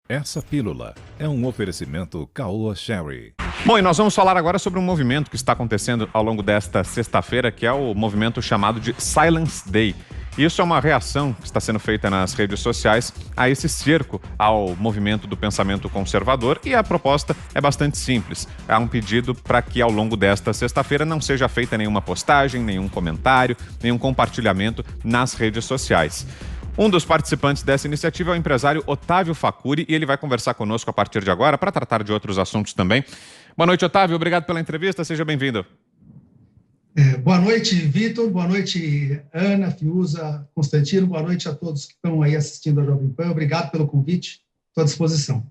Essa pílula é um oferecimento Caoa Sherry. Bom, e nós vamos falar agora sobre um movimento que está acontecendo ao longo desta sexta-feira, que é o movimento chamado de Silence Day. Isso é uma reação que está sendo feita nas redes sociais a esse cerco ao movimento do pensamento conservador, e a proposta é bastante simples. Há um pedido para que ao longo desta sexta-feira não seja feita nenhuma postagem, nenhum comentário, nenhum compartilhamento nas redes sociais. Um dos participantes dessa iniciativa é o empresário Otávio Facuri, e ele vai conversar conosco a partir de agora para tratar de outros assuntos também. Boa noite, Otávio. Obrigado pela entrevista. Seja bem-vindo. Boa noite, Vitor. Boa noite, Ana, Fiuza, Constantino. Boa noite a todos que estão aí assistindo a Jovem Pan. Obrigado pelo convite. Estou à disposição.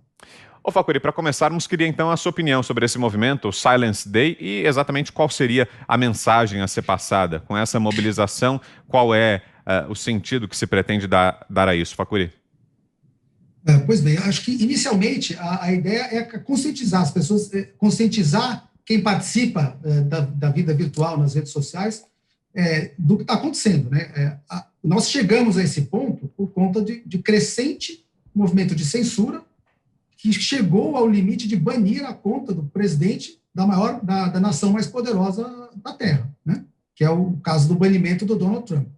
Ô Facuri, para começarmos, queria então a sua opinião sobre esse movimento, o Silence Day, e exatamente qual seria a mensagem a ser passada com essa mobilização, qual é o sentido que se pretende dar a isso, Facuri? Pois bem, acho que inicialmente a ideia é conscientizar as pessoas, conscientizar quem participa da vida virtual nas redes sociais do que está acontecendo, né? Nós chegamos a esse ponto por conta de crescente movimento de censura que chegou ao limite de banir a conta do presidente da nação mais poderosa da Terra, né? Que é o caso do banimento do Donald Trump.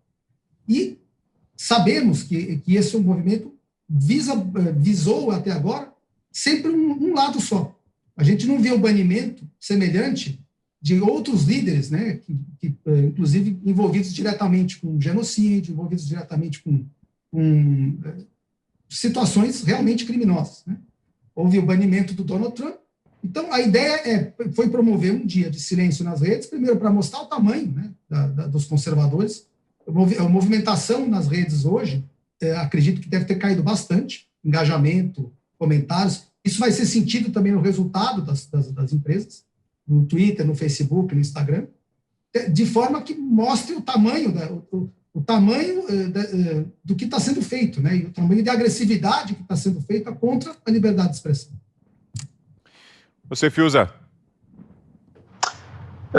E sabemos que esse movimento visou até agora sempre um lado só. A gente não vê o banimento semelhante de outros líderes, né, que inclusive envolvidos diretamente com genocídio, envolvidos diretamente com situações realmente criminosas, né? Houve o banimento do Donald Trump. Então, a ideia foi promover um dia de silêncio nas redes, primeiro para mostrar o tamanho, né, dos conservadores. A movimentação nas redes hoje, acredito que deve ter caído bastante, engajamento, comentários. Isso vai ser sentido também no resultado das empresas, no Twitter, no Facebook, no Instagram, de forma que mostre o tamanho, do que está sendo feito, né, e o tamanho de agressividade que está sendo feita contra a liberdade de expressão. Você, Fiuza.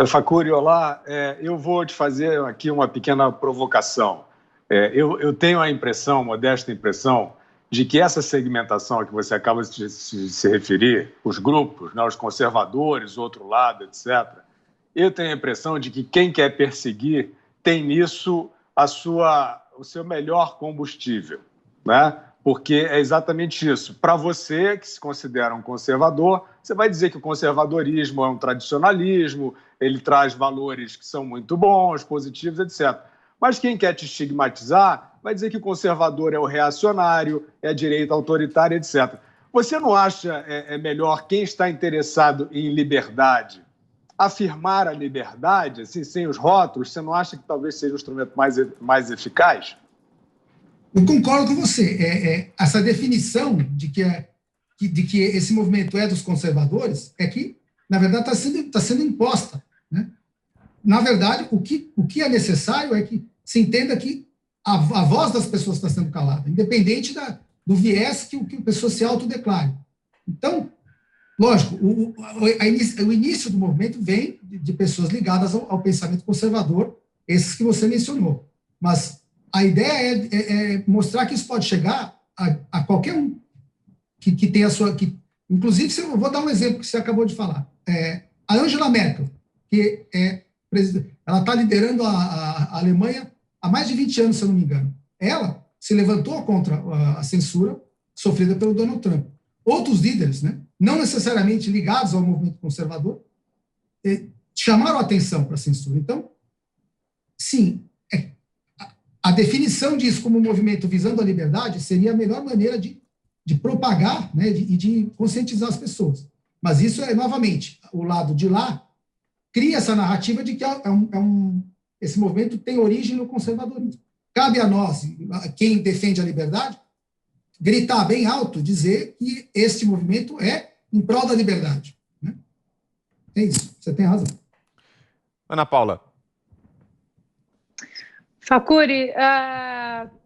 Facuri, olá. Eu vou te fazer aqui uma pequena provocação. Eu tenho a impressão, modesta impressão, de que essa segmentação a que você acaba de se referir, os grupos, né, os conservadores, o outro lado, etc., eu tenho a impressão de que quem quer perseguir tem nisso o seu melhor combustível, né? Porque é exatamente isso. Para você, que se considera um conservador, você vai dizer que o conservadorismo é um tradicionalismo, ele traz valores que são muito bons, positivos, etc. Mas quem quer te estigmatizar vai dizer que o conservador é o reacionário, é a direita autoritária, etc. Você não acha melhor quem está interessado em liberdade afirmar a liberdade, assim, sem os rótulos? Você não acha que talvez seja o instrumento mais eficaz? Eu concordo com você. Essa definição de que esse movimento é dos conservadores é que, na verdade, está sendo imposta, né? Na verdade, o que é necessário é que se entenda que a voz das pessoas está sendo calada, independente do viés que a pessoa se autodeclare. Então, lógico, o início do movimento vem de pessoas ligadas ao pensamento conservador, esses que você mencionou. Mas a ideia é mostrar que isso pode chegar a qualquer um que tem a sua... inclusive, eu vou dar um exemplo que você acabou de falar. A Angela Merkel, que ela está liderando a Alemanha há mais de 20 anos, se eu não me engano. Ela se levantou contra a censura sofrida pelo Donald Trump. Outros líderes, né, não necessariamente ligados ao movimento conservador, chamaram a atenção para a censura. Então, sim, a definição disso como um movimento visando a liberdade seria a melhor maneira de propagar, né, e de conscientizar as pessoas. Mas isso novamente, o lado de lá cria essa narrativa de que esse movimento tem origem no conservadorismo. Cabe a nós, quem defende a liberdade, gritar bem alto, dizer que este movimento é em prol da liberdade, né? É isso, você tem razão. Ana Paula. Facuri,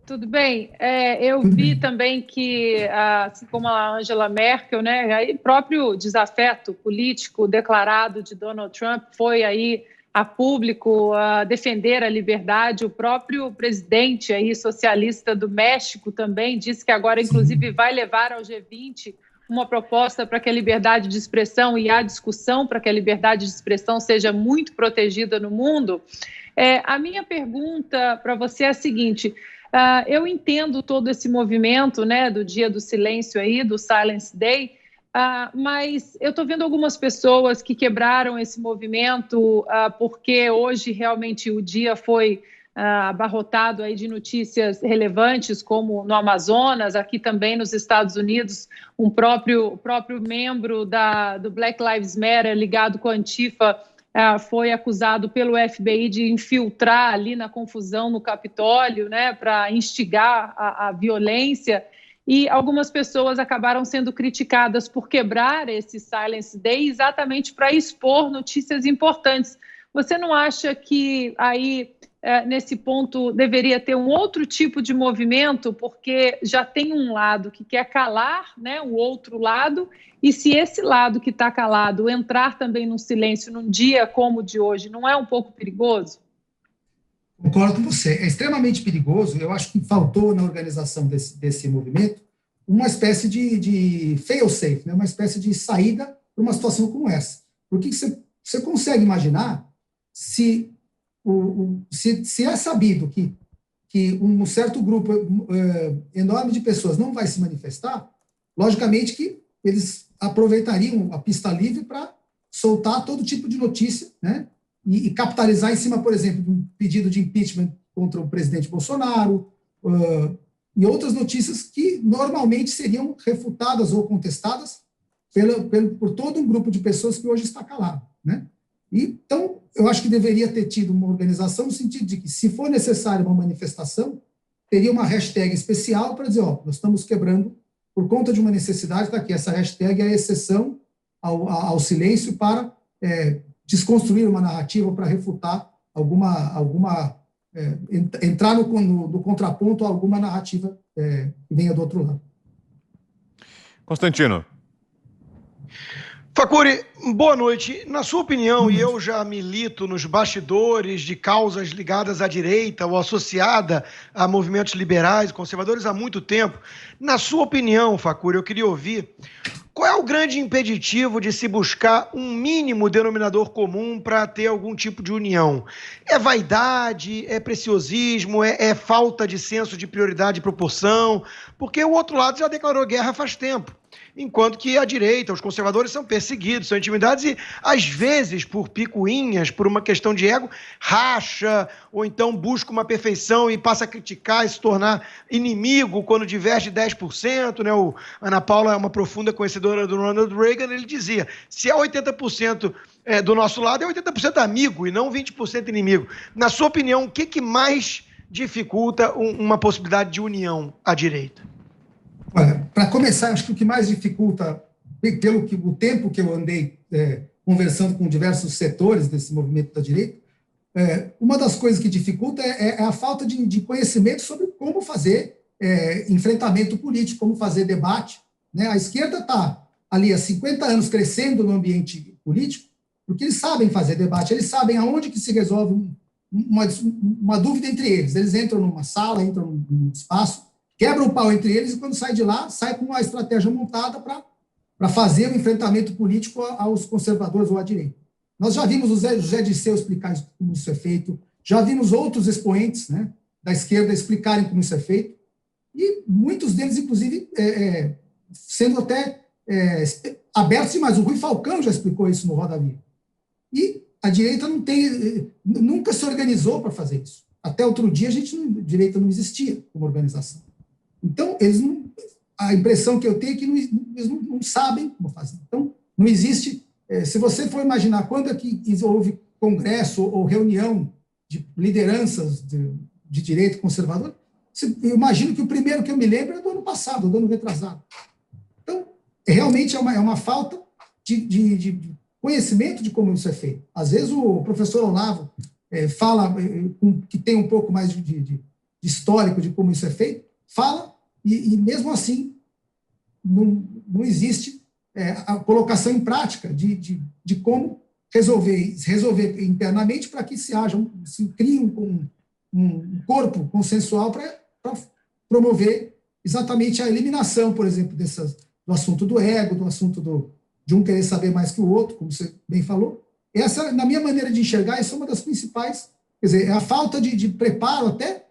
tudo bem? Eu vi também que, assim como a Angela Merkel, né, aí próprio desafeto político declarado de Donald Trump foi aí a público a defender a liberdade. O próprio presidente aí, socialista do México também disse que agora, inclusive, vai levar ao G20 uma proposta para que a liberdade de expressão e a discussão para que a liberdade de expressão seja muito protegida no mundo. A minha pergunta para você é a seguinte: eu entendo todo esse movimento, né, do Dia do Silêncio aí, do Silence Day, mas eu estou vendo algumas pessoas que quebraram esse movimento porque hoje realmente o dia foi abarrotado aí de notícias relevantes, como no Amazonas, aqui também nos Estados Unidos, o próprio membro do Black Lives Matter ligado com a Antifa foi acusado pelo FBI de infiltrar ali na confusão no Capitólio, né, para instigar a violência. E algumas pessoas acabaram sendo criticadas por quebrar esse Silence Day exatamente para expor notícias importantes. Você não acha que aí, nesse ponto, deveria ter um outro tipo de movimento, porque já tem um lado que quer calar, né, o outro lado, e se esse lado que está calado entrar também num silêncio num dia como o de hoje, não é um pouco perigoso? Concordo com você. É extremamente perigoso. Eu acho que faltou na organização desse movimento uma espécie de fail-safe, né? Uma espécie de saída para uma situação como essa. Porque você consegue imaginar se é sabido que um certo grupo enorme de pessoas não vai se manifestar, logicamente que eles aproveitariam a pista livre para soltar todo tipo de notícia, né? E capitalizar em cima, por exemplo, de um pedido de impeachment contra o presidente Bolsonaro, e outras notícias que normalmente seriam refutadas ou contestadas por todo um grupo de pessoas que hoje está calado, né? Então, eu acho que deveria ter tido uma organização no sentido de que, se for necessária uma manifestação, teria uma hashtag especial para dizer, nós estamos quebrando por conta de uma necessidade, está aqui, essa hashtag é a exceção ao silêncio para desconstruir uma narrativa, para refutar entrar no contraponto a alguma narrativa que venha do outro lado. Constantino. Facuri, boa noite. Na sua opinião, e eu já milito nos bastidores de causas ligadas à direita ou associada a movimentos liberais e conservadores há muito tempo, na sua opinião, Facuri, eu queria ouvir qual é o grande impeditivo de se buscar um mínimo denominador comum para ter algum tipo de união? É vaidade? É preciosismo? É falta de senso de prioridade e proporção? Porque o outro lado já declarou guerra faz tempo. Enquanto que a direita, os conservadores são perseguidos, são intimidados e, às vezes, por picuinhas, por uma questão de ego, racha ou então busca uma perfeição e passa a criticar e se tornar inimigo quando diverge 10%. Né? Ana Paula é uma profunda conhecedora do Ronald Reagan, ele dizia, se é 80% do nosso lado, é 80% amigo e não 20% inimigo. Na sua opinião, o que mais dificulta uma possibilidade de união à direita? Olha, para começar, acho que o que mais dificulta, o tempo que eu andei conversando com diversos setores desse movimento da direita, uma das coisas que dificulta é a falta de conhecimento sobre como fazer enfrentamento político, como fazer debate, né? A esquerda está ali há 50 anos crescendo no ambiente político, porque eles sabem fazer debate, eles sabem aonde que se resolve uma dúvida entre eles. Eles entram numa sala, entram num espaço, quebra o pau entre eles e, quando sai de lá, sai com uma estratégia montada para fazer o enfrentamento político aos conservadores ou à direita. Nós já vimos o José Dirceu explicar como isso é feito, já vimos outros expoentes, né, da esquerda explicarem como isso é feito, e muitos deles, inclusive, sendo até abertos demais. O Rui Falcão já explicou isso no Roda Viva. E a direita nunca se organizou para fazer isso. Até outro dia, a direita não existia como organização. Então, a impressão que eu tenho é que eles não sabem como fazer. Então, não existe. Se você for imaginar quando é que houve congresso ou reunião de lideranças de direita conservador, eu imagino que o primeiro que eu me lembro é do ano passado, do ano retrasado. Então, realmente é uma falta de conhecimento de como isso é feito. Às vezes, o professor Olavo fala que tem um pouco mais de histórico de como isso é feito, fala, e mesmo assim não existe a colocação em prática de como resolver internamente para que se crie um corpo consensual para promover exatamente a eliminação, por exemplo, do assunto do ego, do assunto de um querer saber mais que o outro, como você bem falou. Essa, na minha maneira de enxergar, isso é uma das principais, quer dizer, é a falta de preparo até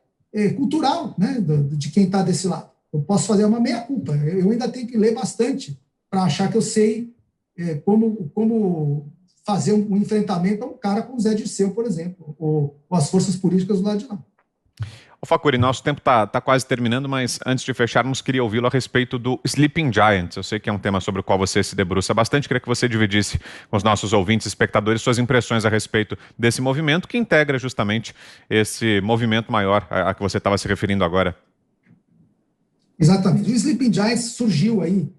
cultural, né, de quem está desse lado. Eu posso fazer uma meia-culpa, eu ainda tenho que ler bastante para achar que eu sei como fazer um enfrentamento a um cara como o Zé Dirceu, por exemplo, ou as forças políticas do lado de lá. Ô Facuri, nosso tempo tá quase terminando, mas antes de fecharmos, queria ouvi-lo a respeito do Sleeping Giants. Eu sei que é um tema sobre o qual você se debruça bastante, queria que você dividisse com os nossos ouvintes e espectadores suas impressões a respeito desse movimento que integra justamente esse movimento maior a que você estava se referindo agora. Exatamente. O Sleeping Giants surgiu aí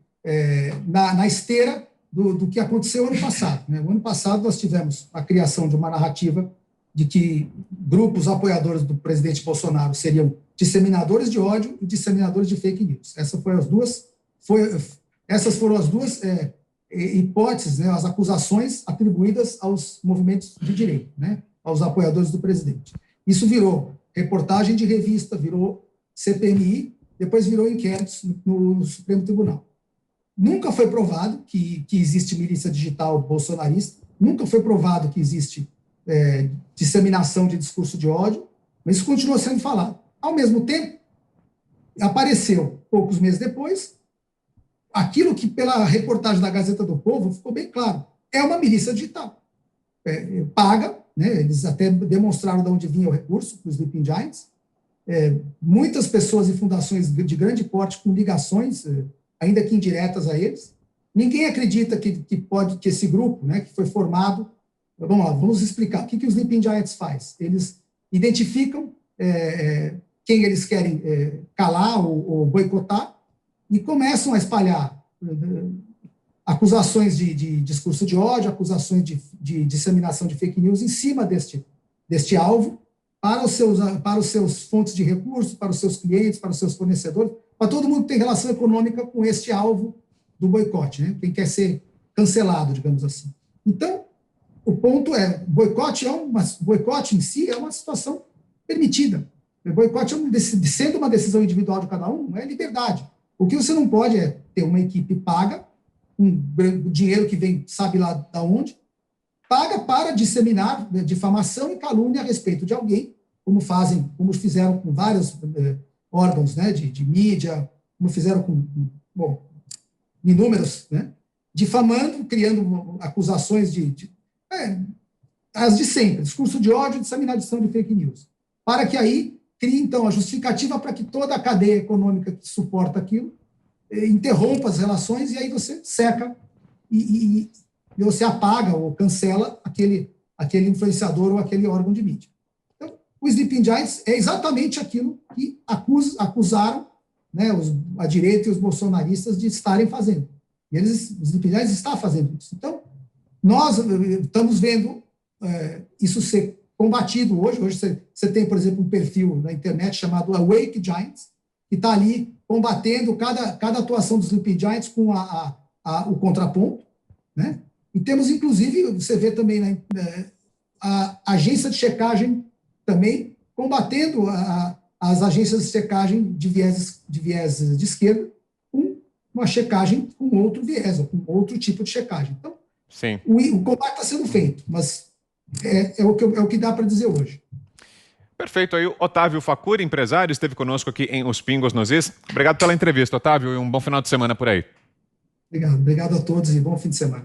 na esteira do que aconteceu ano passado, né? O ano passado nós tivemos a criação de uma narrativa de que grupos apoiadores do presidente Bolsonaro seriam disseminadores de ódio e disseminadores de fake news. Essas foram as duas hipóteses, né, as acusações atribuídas aos movimentos de direita, né, aos apoiadores do presidente. Isso virou reportagem de revista, virou CPMI, depois virou inquéritos no Supremo Tribunal. Nunca foi provado que existe milícia digital bolsonarista, nunca foi provado que existe disseminação de discurso de ódio, mas isso continua sendo falado. Ao mesmo tempo, apareceu, poucos meses depois, aquilo que, pela reportagem da Gazeta do Povo, ficou bem claro, é uma milícia digital. Paga, né, eles até demonstraram de onde vinha o recurso para os Sleeping Giants, muitas pessoas e fundações de grande porte com ligações, ainda que indiretas a eles. Ninguém acredita que esse grupo, né, que foi formado. Vamos lá, vamos explicar. O que os Sleeping Giants faz? Eles identificam quem eles querem calar ou boicotar e começam a espalhar acusações de discurso de ódio, acusações de disseminação de fake news em cima deste alvo para os seus fontes de recursos, para os seus clientes, para os seus fornecedores, para todo mundo que tem relação econômica com este alvo do boicote, né? Quem quer ser cancelado, digamos assim. Então, o ponto boicote em si é uma situação permitida. O boicote, sendo uma decisão individual de cada um, é liberdade. O que você não pode é ter uma equipe paga, um dinheiro que vem, sabe lá de onde, paga para disseminar difamação e calúnia a respeito de alguém, como fizeram com vários órgãos, né, de mídia, como fizeram com inúmeros, né, difamando, criando acusações as de sempre, discurso de ódio e disseminação de fake news, para que aí crie, então, a justificativa para que toda a cadeia econômica que suporta aquilo interrompa as relações, e aí você seca e você apaga ou cancela aquele influenciador ou aquele órgão de mídia. Então, o Sleeping Giants é exatamente aquilo que acusaram, né, a direita e os bolsonaristas de estarem fazendo. E os Sleeping Giants estão fazendo isso. Então, nós estamos vendo isso ser combatido hoje. Hoje você tem, por exemplo, um perfil na internet chamado Awake Giants, que está ali combatendo cada atuação dos Sleeping Giants com o contraponto, né? E temos, inclusive, você vê também a agência de checagem também combatendo as agências de checagem de viés de esquerda com uma checagem com outro viés, ou com outro tipo de checagem. Então, sim, o combate está sendo feito, mas é o que dá para dizer hoje. Perfeito. Aí o Otávio Facuri, empresário, esteve conosco aqui em Os Pingos nos Is. Obrigado pela entrevista, Otávio, e um bom final de semana por aí. Obrigado a todos e bom fim de semana.